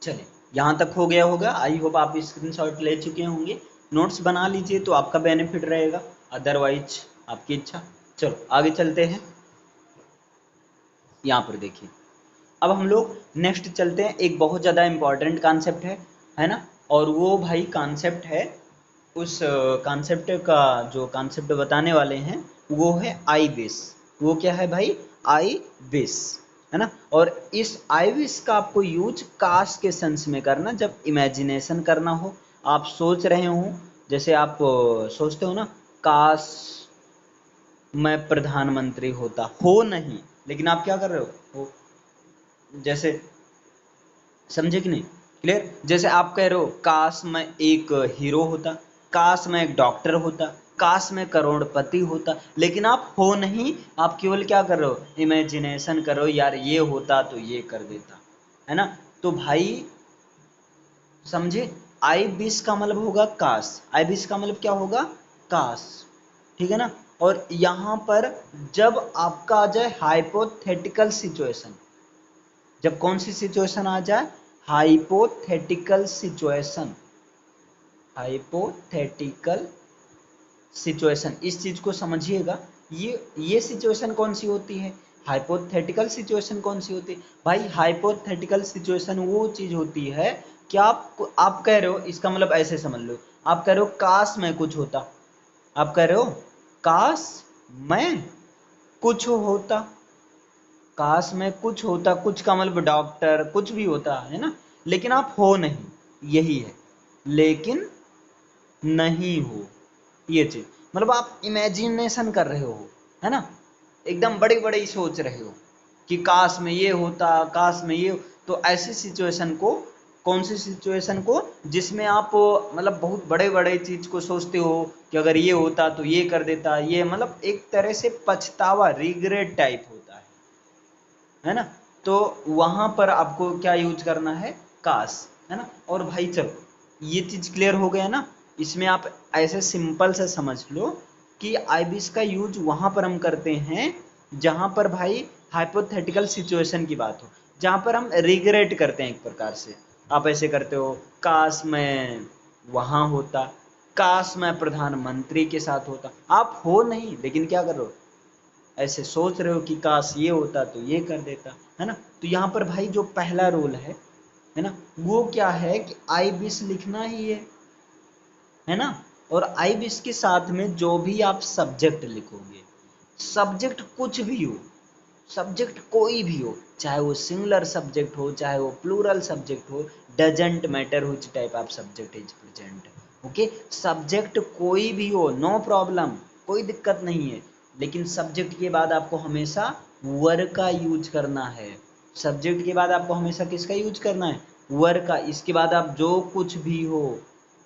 चलिए यहाँ तक हो गया होगा। आई होप आप स्क्रीनशॉट ले चुके होंगे। नोट्स बना लीजिए तो आपका बेनिफिट रहेगा, अदरवाइज आपकी इच्छा। चलो आगे चलते हैं। यहाँ पर देखिए, अब हम लोग नेक्स्ट चलते हैं। एक बहुत ज़्यादा इम्पॉर्टेंट कॉन्सेप्ट है ना। और वो भाई कॉन्सेप्ट है, उस कॉन्सेप्ट का जो कॉन्सेप्ट बताने वाले हैं वो है आई विश। वो क्या है भाई? आई विश, है ना। और इस आई विश का आपको यूज काश के सेंस में करना, जब इमेजिनेशन करना हो, आप सोच रहे हो, जैसे आप सोचते हो ना, काश मैं प्रधानमंत्री होता, हो नहीं, लेकिन आप क्या कर रहे हो, जैसे, समझे कि नहीं? क्लियर? जैसे आप कह रहे हो काश मैं एक हीरो होता, काश मैं एक डॉक्टर होता, काश मैं करोड़पति होता, लेकिन आप हो नहीं, आप केवल क्या कर रहे हो? इमेजिनेशन कर रहे हो, यार ये होता तो ये कर देता, है ना। तो भाई समझे, आई विश का मतलब होगा काश, आई विश का मतलब क्या होगा? काश, ठीक है ना। और यहाँ पर जब आपका आ जाए हाइपोथेटिकल सिचुएशन, जब कौन सी सिचुएशन आ जाए? हाइपोथेटिकल सिचुएशन, हाइपोथेटिकल सिचुएशन, इस चीज को समझिएगा। ये सिचुएशन कौन सी होती है? हाइपोथेटिकल सिचुएशन कौन सी होती है भाई? हाइपोथेटिकल सिचुएशन वो चीज होती है कि आप कह रहे हो, इसका मतलब ऐसे समझ लो, आप कह रहे हो काश मैं कुछ होता, आप कह रहे हो काश मैं कुछ होता, काश में कुछ होता, कुछ का मतलब डॉक्टर कुछ भी होता, है ना। लेकिन आप हो नहीं, यही है, लेकिन नहीं हो, ये चीज मतलब आप इमेजिनेशन कर रहे हो, है ना। एकदम बड़े बड़े ही सोच रहे हो कि काश में ये होता, काश में ये तो ऐसी सिचुएशन को, कौन सी सिचुएशन को? जिसमें आप मतलब बहुत बड़े बड़े चीज को सोचते हो कि अगर ये होता तो ये कर देता, ये मतलब एक तरह से पछतावा, रिग्रेट टाइप होता है ना। तो वहां पर आपको क्या यूज करना है? काश, है ना। और भाई चलो ये चीज क्लियर हो गया ना। इसमें आप ऐसे सिंपल से समझ लो कि आईबीएस का यूज वहां पर हम करते हैं जहां पर भाई हाइपोथेटिकल सिचुएशन की बात हो, जहां पर हम रिग्रेट करते हैं एक प्रकार से। आप ऐसे करते हो काश मैं वहां होता, काश मैं प्रधानमंत्री के साथ होता, आप हो नहीं, लेकिन क्या कर रहे हो? ऐसे सोच रहे हो कि काश ये होता तो ये कर देता, है ना। तो यहाँ पर भाई जो पहला रोल है ना, वो क्या है कि आई विश लिखना ही है ना। और आई विश के साथ में जो भी आप सब्जेक्ट लिखोगे, सब्जेक्ट कुछ भी हो, सब्जेक्ट कोई भी हो, चाहे वो सिंगुलर सब्जेक्ट हो, चाहे वो प्लूरल सब्जेक्ट हो, doesn't matter which type of subject is present, okay. Subject कोई भी हो, नो प्रॉब्लम, कोई दिक्कत नहीं है, लेकिन सब्जेक्ट के बाद आपको हमेशा वर का यूज करना है। सब्जेक्ट के बाद आपको हमेशा किसका यूज करना है? वर का। इसके बाद आप जो कुछ भी हो,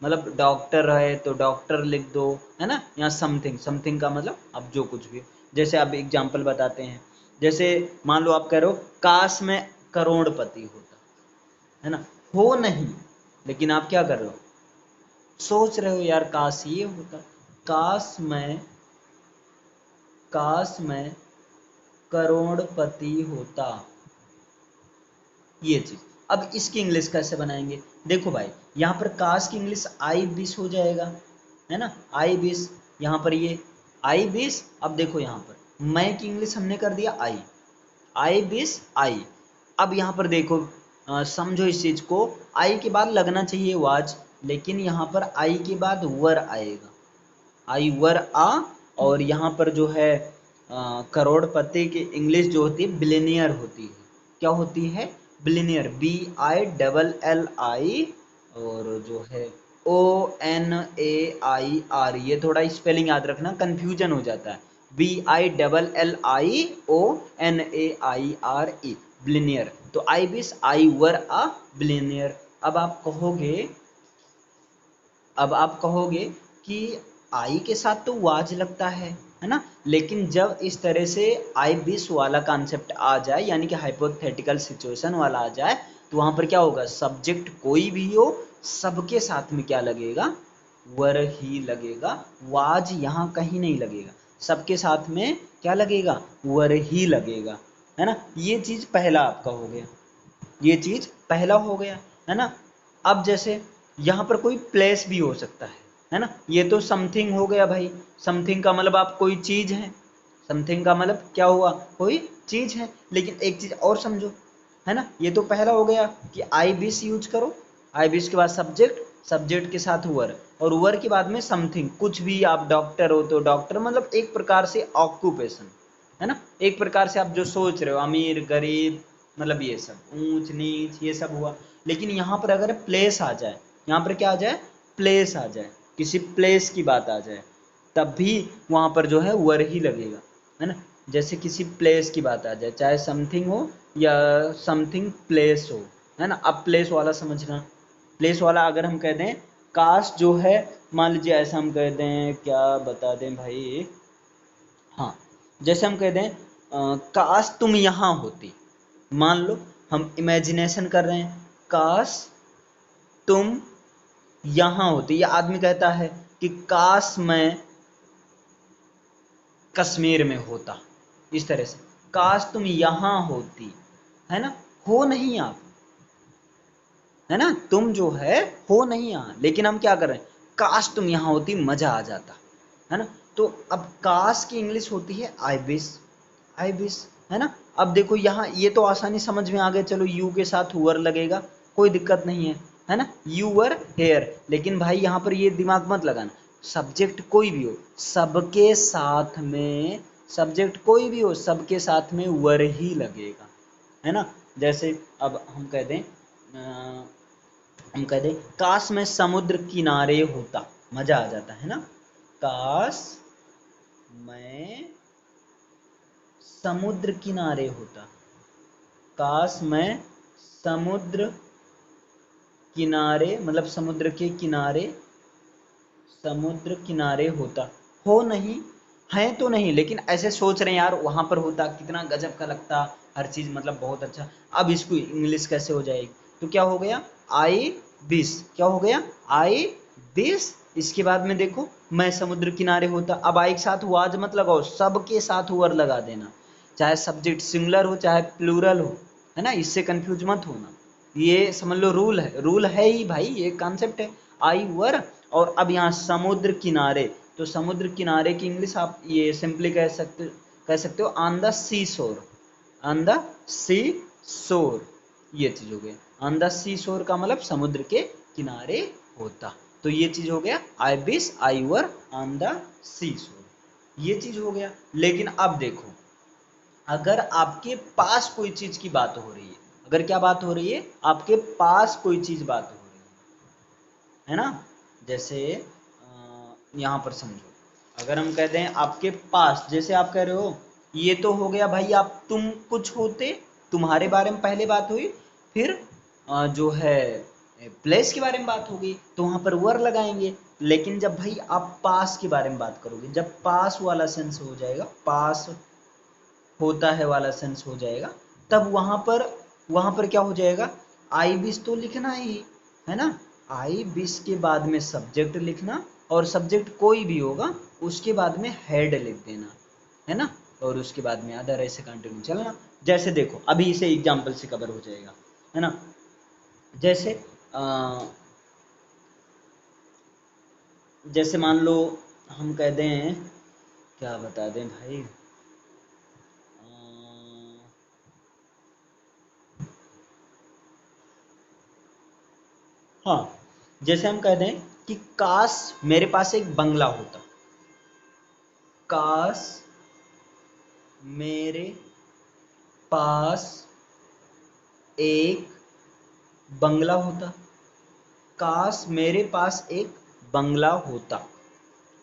मतलब डॉक्टर है तो डॉक्टर लिख दो, है ना। यहाँ समथिंग, समथिंग का मतलब अब जो कुछ भी, जैसे अब एग्जाम्पल बताते हैं। जैसे मान लो आप कह रहे हो काश मैं करोड़पति होता, है ना। हो नहीं, लेकिन आप क्या कर रहे हो, सोच रहे हो यार काश ये होता, काश मैं करोड़पति होता, ये चीज। अब इसकी इंग्लिश कैसे बनाएंगे, देखो भाई यहाँ पर काश की इंग्लिश आई विश हो जाएगा, है ना, आई विश। यहाँ पर ये आई विश, अब देखो यहाँ पर मैं की इंग्लिश हमने कर दिया आई विश आई। अब यहाँ पर देखो समझो इस चीज को, आई के बाद लगना चाहिए वाज, लेकिन यहाँ पर आई के बाद वर आएगा, आई वर आ। और यहाँ पर जो है करोड़पति की इंग्लिश जो होती है बिलियनियर होती है, क्या होती है, बिलियनियर, BILLI। और जो है ONAIR, ये थोड़ा स्पेलिंग याद रखना, कंफ्यूजन हो जाता है, BILLIONAIRE, बिलियनियर। तो I wish I were a billionaire. अब आप कहोगे कि आई के साथ तो वाज लगता है ना, लेकिन जब इस तरह से आई विश वाला कॉन्सेप्ट आ जाए, यानी कि हाइपोथेटिकल सिचुएशन वाला आ जाए, तो वहां पर क्या होगा, सब्जेक्ट कोई भी हो सबके साथ में क्या लगेगा, वर ही लगेगा, वाज यहाँ कहीं नहीं लगेगा, सबके साथ में क्या लगेगा, वर ही लगेगा, है ना। ये चीज पहला आपका हो गया, ये चीज पहला हो गया, है ना। अब जैसे यहाँ पर कोई प्लेस भी हो सकता है ना, ये तो समथिंग हो गया भाई, समथिंग का मतलब आप कोई चीज है, समथिंग का मतलब क्या हुआ, कोई चीज है। लेकिन एक चीज और समझो, है ना, ये तो पहला हो गया कि आई विश यूज करो, आई विश के बाद सब्जेक्ट, सब्जेक्ट के साथ वर, और वर के बाद में समथिंग, कुछ भी, आप डॉक्टर हो तो डॉक्टर, मतलब एक प्रकार से ऑक्यूपेशन, है ना, एक प्रकार से आप जो सोच रहे हो, अमीर गरीब, मतलब ये सब ऊंच नीच ये सब हुआ। लेकिन यहाँ पर अगर प्लेस आ जाए, यहाँ पर क्या आ जाए, प्लेस आ जाए, किसी प्लेस की बात आ जाए, तब भी वहाँ पर जो है वर ही लगेगा, है ना। जैसे किसी प्लेस की बात आ जाए, चाहे समथिंग हो या समथिंग प्लेस हो, है ना। अब प्लेस वाला समझना, प्लेस वाला अगर हम कह दें काश जो है, मान लीजिए ऐसा हम कह दें, क्या बता दें भाई, हाँ, जैसे हम कह दें काश तुम यहाँ होती, मान लो हम इमेजिनेशन कर रहे हैं, काश तुम यहाँ होती, या आदमी कहता है कि काश मैं कश्मीर में होता, इस तरह से, काश तुम यहाँ होती, है ना, हो नहीं आप, है ना, तुम जो है हो नहीं यहाँ, लेकिन हम क्या कर रहे हैं, काश तुम यहाँ होती मजा आ जाता, है ना। तो अब काश की इंग्लिश होती है आई विश, आई विश, है ना। अब देखो यहाँ ये तो आसानी समझ में आ गया, चलो यू के साथ वर लगेगा, कोई दिक्कत नहीं है ना, यू वर हेयर। लेकिन भाई यहाँ पर ये दिमाग मत लगाना, सब्जेक्ट कोई भी हो सबके साथ में, सब्जेक्ट कोई भी हो सबके साथ में वर ही लगेगा, है ना। जैसे अब हम कह दें काश मैं समुद्र किनारे होता, मजा आ जाता, है ना, काश मैं समुद्र किनारे होता, काश मैं समुद्र किनारे, मतलब समुद्र के किनारे, समुद्र किनारे होता, हो नहीं, है तो नहीं, लेकिन ऐसे सोच रहे हैं यार वहां पर होता कितना गजब का लगता, हर चीज मतलब बहुत अच्छा। अब इसको इंग्लिश कैसे हो जाएगी, तो क्या हो गया, आई विश, क्या हो गया, आई विश। इसके बाद में देखो मैं समुद्र किनारे होता, अब आई के साथ वाज मत लगाओ, सबके साथ वर लगा देना, चाहे सब्जेक्ट सिंगुलर हो चाहे प्लूरल हो, है ना, इससे कंफ्यूज मत होना, ये समझ लो रूल है ही भाई, ये कॉन्सेप्ट है, आई वर। और अब यहाँ समुद्र किनारे, तो समुद्र किनारे की इंग्लिश आप ये सिंपली कह सकते हो ऑन द सी शोर, ऑन द सी शोर, ये चीज हो गया, ऑन द सी शोर का मतलब समुद्र के किनारे होता, तो ये चीज हो गया I wish I were on the sea shore, ये चीज हो गया। लेकिन अब देखो अगर आपके पास कोई चीज की बात हो रही है, अगर क्या बात हो रही है, आपके पास कोई चीज बात हो रही है ना, जैसे यहाँ पर समझो, अगर हम कह दें आपके पास, जैसे आप कह रहे हो ये तो हो गया भाई, आप तुम कुछ होते, तुम्हारे बारे में पहले बात हुई, फिर जो है प्लेस के बारे में बात होगी तो वहां पर वर लगाएंगे। लेकिन जब भाई आप पास के बारे में बात करोगे, जब पास वाला सेंस हो जाएगा, पास होता है वाला सेंस हो जाएगा, तब वहां पर क्या हो जाएगा, आई विश तो लिखना ही है ना, आई विश के बाद में सब्जेक्ट लिखना, और सब्जेक्ट कोई भी होगा उसके बाद में हेड लिख देना, है ना, और उसके बाद में अदर, ऐसे कंटिन्यू चलना। जैसे देखो अभी इसे एग्जाम्पल से कवर हो जाएगा, है ना। जैसे जैसे मान लो हम कह दें, क्या बता दें भाई, हाँ, जैसे हम कह दें कि काश मेरे पास एक बंगला होता, काश मेरे पास एक बंगला होता, काश मेरे पास एक बंगला होता।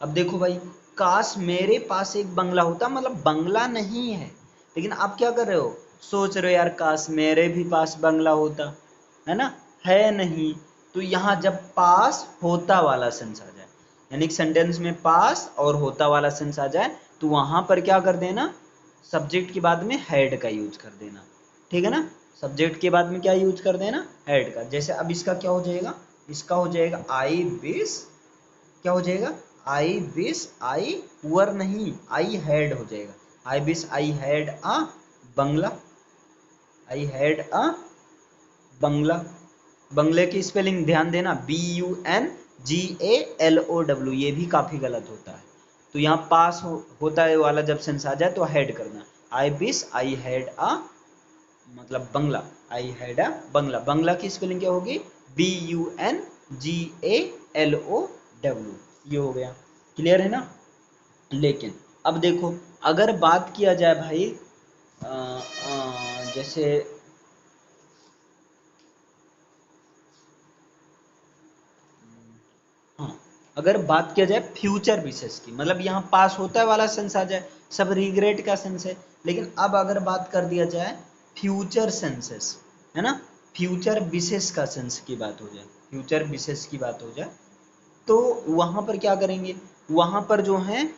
अब देखो भाई, काश मेरे पास एक बंगला होता मतलब बंगला नहीं है, लेकिन आप क्या कर रहे हो, सोच रहे हो यार काश मेरे भी पास बंगला होता, है ना, है नहीं। तो यहाँ जब पास होता वाला सेंस आ जाए, यानी कि सेंटेंस में पास और होता वाला सेंस आ जाए, तो वहां पर क्या कर देना, सब्जेक्ट के बाद में हेड का यूज कर देना, ठीक है ना। सब्जेक्ट के बाद में क्या यूज कर देना, हेड का। जैसे अब इसका क्या हो जाएगा, इसका हो जाएगा आई विश, क्या हो जाएगा, आई विश, आई वर नहीं, आई हैड हो जाएगा, I wish I had a bungalow, I had a bungalow. बंगले की स्पेलिंग ध्यान देना, BUNGALOW, ये भी काफी गलत होता है। तो यहाँ पास होता है वाला जब सेंस आ जाए तो हेड करना, आई विश आई हैड अ, मतलब बंगला, आई हैड अ बंगला। बंगला की स्पेलिंग क्या होगी, BUNGALOW, ये हो गया, क्लियर है ना। लेकिन अब देखो, अगर बात किया जाए भाई जैसे हाँ, अगर बात किया जाए फ्यूचर विशेष की, मतलब यहाँ पास होता है वाला सेंस आ जाए, सब रिग्रेट का सेंस है। लेकिन अब अगर बात कर दिया जाए फ्यूचर सेंसेस, है ना, फ्यूचर विशेष का सेंस की बात हो जाए, फ्यूचर विशेष की बात हो जाए, तो वहां पर क्या करेंगे, वहां पर जो है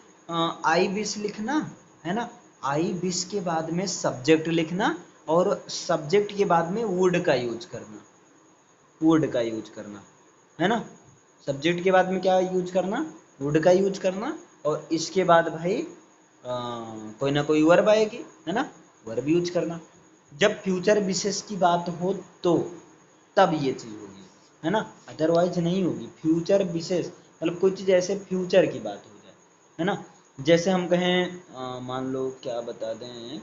आई विश लिखना, है ना, आई विश के बाद में सब्जेक्ट लिखना, और सब्जेक्ट के बाद में वुड का यूज करना, वुड का यूज करना, है ना। सब्जेक्ट के बाद में क्या यूज करना, वुड का यूज करना, और इसके बाद भाई कोई ना कोई वर्ब आएगी, है ना, वर्ब यूज करना। जब फ्यूचर विशेष की बात हो तो तब ये चीज होगी, है ना, अदरवाइज नहीं होगी। फ्यूचर विशेष मतलब कोई चीज ऐसे फ्यूचर की बात हो जाए, है ना। जैसे हम कहें मान लो क्या बता दें,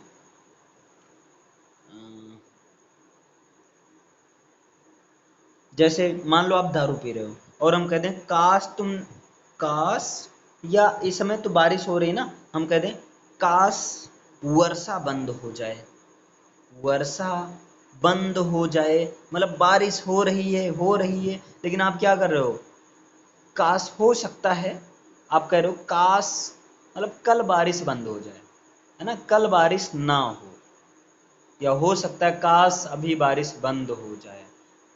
जैसे मान लो आप दारू पी रहे हो और हम कहते हैं काश तुम, काश, या इस समय तो बारिश हो रही है ना, हम कहते हैं काश वर्षा बंद हो जाए, वर्षा बंद हो जाए, मतलब बारिश हो रही है, हो रही है, लेकिन आप क्या कर रहे हो, काश हो सकता है, आप कह रहे हो काश, मतलब कल बारिश बंद हो जाए, है ना, कल बारिश ना हो, या हो सकता है काश अभी बारिश बंद हो जाए,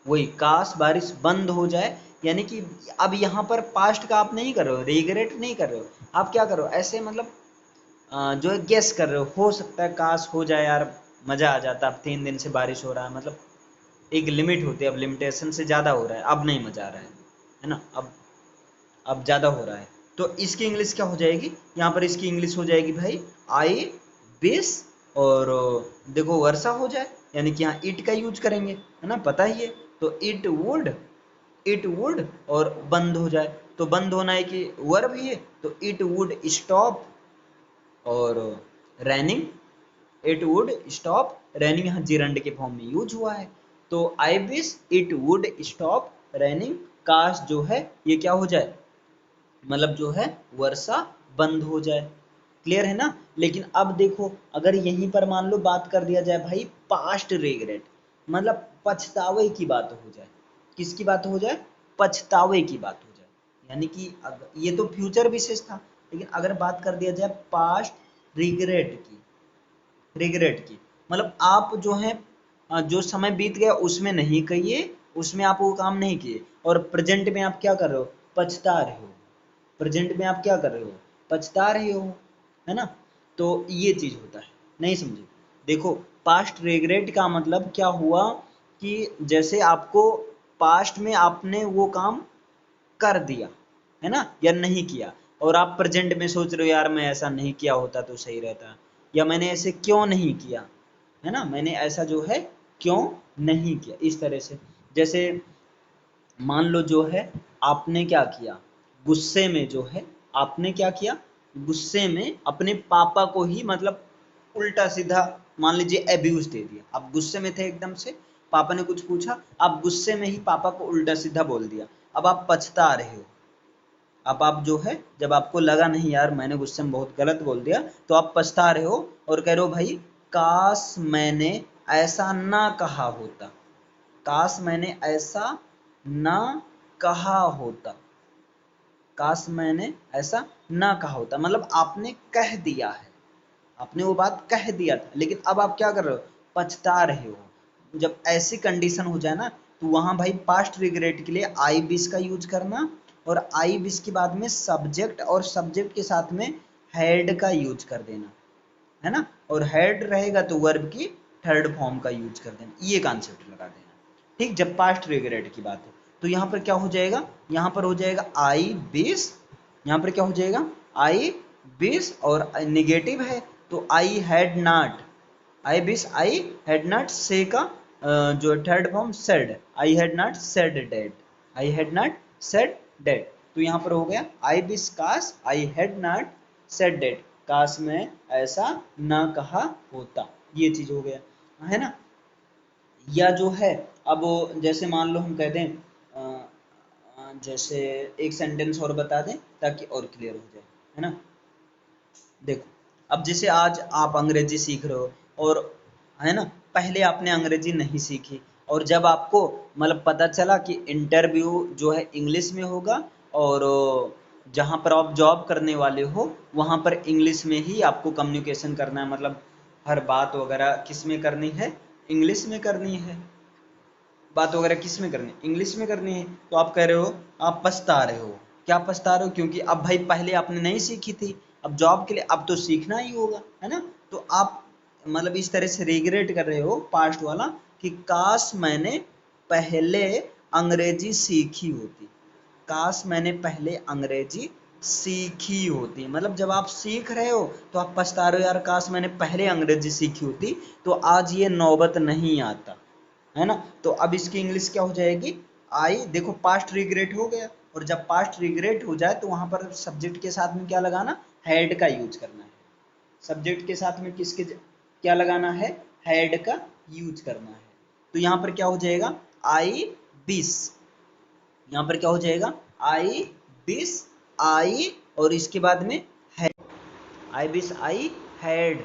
वही काश बारिश बंद हो जाए। यानी कि अब यहाँ पर पास्ट का आप नहीं कर रहे हो, रिग्रेट नहीं कर रहे हो, आप क्या कर रहे हो, ऐसे मतलब जो है गेस कर रहे हो सकता है काश हो जाए यार, मजा आ जाता, अब 3 दिन से बारिश हो रहा है, मतलब एक लिमिट होती है, अब लिमिटेशन से ज्यादा हो रहा है, अब नहीं मजा आ रहा है ना, अब ज्यादा हो रहा है। तो इसकी इंग्लिश क्या हो जाएगी, यहाँ पर इसकी इंग्लिश हो जाएगी भाई आई विश, और देखो वर्षा हो जाए, यानी कि यहाँ इट का यूज करेंगे, है ना, पता ही है। तो इट वुड, और बंद हो जाए, तो बंद होना है कि वर्ब ही है, तो इट वुड स्टॉप, और raining, it would stop raining, यहाँ जिरंड के फॉर्म में यूज हुआ है। तो I wish it would stop raining, काश जो है ये क्या हो जाए, मतलब जो है वर्षा बंद हो जाए, क्लियर है ना। लेकिन अब देखो, अगर यहीं पर मान लो बात कर दिया जाए भाई पास्ट रिग्रेट, मतलब पछतावे की बात हो जाए, किसकी बात हो जाए, पछतावे की बात हो जाए, यानी कि ये तो फ्यूचर विशेष था, लेकिन अगर बात कर दिया जाए पास्ट रिग्रेट की, रिग्रेट की, मतलब आप जो है जो समय बीत गया उसमें नहीं कहिए, उसमें आप वो काम नहीं किए, और प्रेजेंट में आप क्या कर रहे हो, पछता रहे हो। प्रेजेंट में आप क्या कर रहे हो, पछता रहे हो, है ना। तो ये चीज होता है, नहीं समझे। देखो पास्ट रिग्रेट का मतलब क्या हुआ कि जैसे आपको पास्ट में आपने वो काम कर दिया है ना, या नहीं किया, और आप प्रेजेंट में सोच रहे हो यार मैं ऐसा नहीं किया होता तो सही रहता, या मैंने ऐसे क्यों नहीं किया, है ना, मैंने ऐसा जो है क्यों नहीं किया, इस तरह से। जैसे मान लो जो है आपने क्या किया, गुस्से में जो है आपने क्या किया, गुस्से में अपने पापा को ही मतलब उल्टा सीधा मान लीजिए अब्यूज दे दिया। आप गुस्से में थे एकदम से, पापा ने कुछ पूछा, आप गुस्से में ही पापा को उल्टा सीधा बोल दिया। अब आप पछता रहे हो। अब आप जो है जब आपको लगा नहीं यार मैंने गुस्से में बहुत गलत बोल दिया, तो आप पछता रहे हो और कह रहे हो भाई काश मैंने ऐसा ना कहा होता, काश मैंने ऐसा ना कहा होता, काश मैंने ऐसा ना कहा होता, मतलब आपने कह दिया है, आपने वो बात कह दिया था, लेकिन अब आप क्या कर रहे हो, पछता रहे हो। जब ऐसी कंडीशन हो जाए ना, तो वहां भाई पास्ट रिग्रेट के लिए आई बीस का यूज करना, और आई बीस के बाद में सब्जेक्ट, और सब्जेक्ट के साथ में हैड का यूज कर देना, है ना, और हैड रहेगा तो वर्ब की थर्ड फॉर्म का यूज कर देना, ये कॉन्सेप्ट लगा देना। ठीक, जब पास्ट रिग्रेट की बात है तो यहाँ पर क्या हो जाएगा, यहाँ पर हो जाएगा आई बीस, यहाँ पर क्या हो जाएगा आई बीस, और निगेटिव है तो आई हैड नॉट, आई बीस आई हैड नॉट से का जो third form said, I had not said that, I had not said that. तो यहाँ पर हो गया आई बीस काश I had not said that, काश मैं ऐसा ना कहा होता, ये चीज हो गया, है ना। या जो है अब जैसे मान लो हम कह दें जैसे एक सेंटेंस और बता दें ताकि और क्लियर हो जाए, है ना। देखो अब जैसे आज आप अंग्रेजी सीख रहे हो, और है ना पहले आपने अंग्रेजी नहीं सीखी, और जब आपको मतलब पता चला कि इंटरव्यू जो है इंग्लिश में होगा, और जहाँ पर आप जॉब करने वाले हो वहाँ पर इंग्लिश में ही आपको कम्युनिकेशन करना है, मतलब हर बात वगैरह किस में करनी है, इंग्लिश में करनी है, बात वगैरह किस में करनी, इंग्लिश में करनी है। तो आप कह रहे हो आप पछता रहे हो, क्या पछता रहे हो, क्योंकि अब भाई पहले आपने नहीं सीखी थी, अब जॉब के लिए अब तो सीखना ही होगा, है ना। तो आप मतलब इस तरह से रिग्रेट कर रहे हो पास्ट वाला कि काश मैंने पहले अंग्रेजी सीखी होती, काश मैंने पहले अंग्रेजी सीखी होती, मतलब जब आप सीख रहे हो तो आप पछता रहे हो यार काश मैंने पहले अंग्रेजी सीखी होती तो आज ये नौबत नहीं आता, है ना। तो अब इसकी इंग्लिश क्या हो जाएगी, आई, देखो पास्ट रिग्रेट हो गया, और जब पास्ट रिग्रेट हो जाए तो वहां पर सब्जेक्ट के साथ में क्या लगाना, हैड का यूज करना है, सब्जेक्ट के साथ में किसके क्या लगाना है, हैड का यूज करना है। तो यहाँ पर क्या हो जाएगा आई बीस, यहाँ पर क्या हो जाएगा आई बीस आई, और इसके बाद में हैड, आई बीस आई हैड।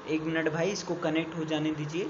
एक मिनट भाई इसको कनेक्ट हो जाने दीजिए।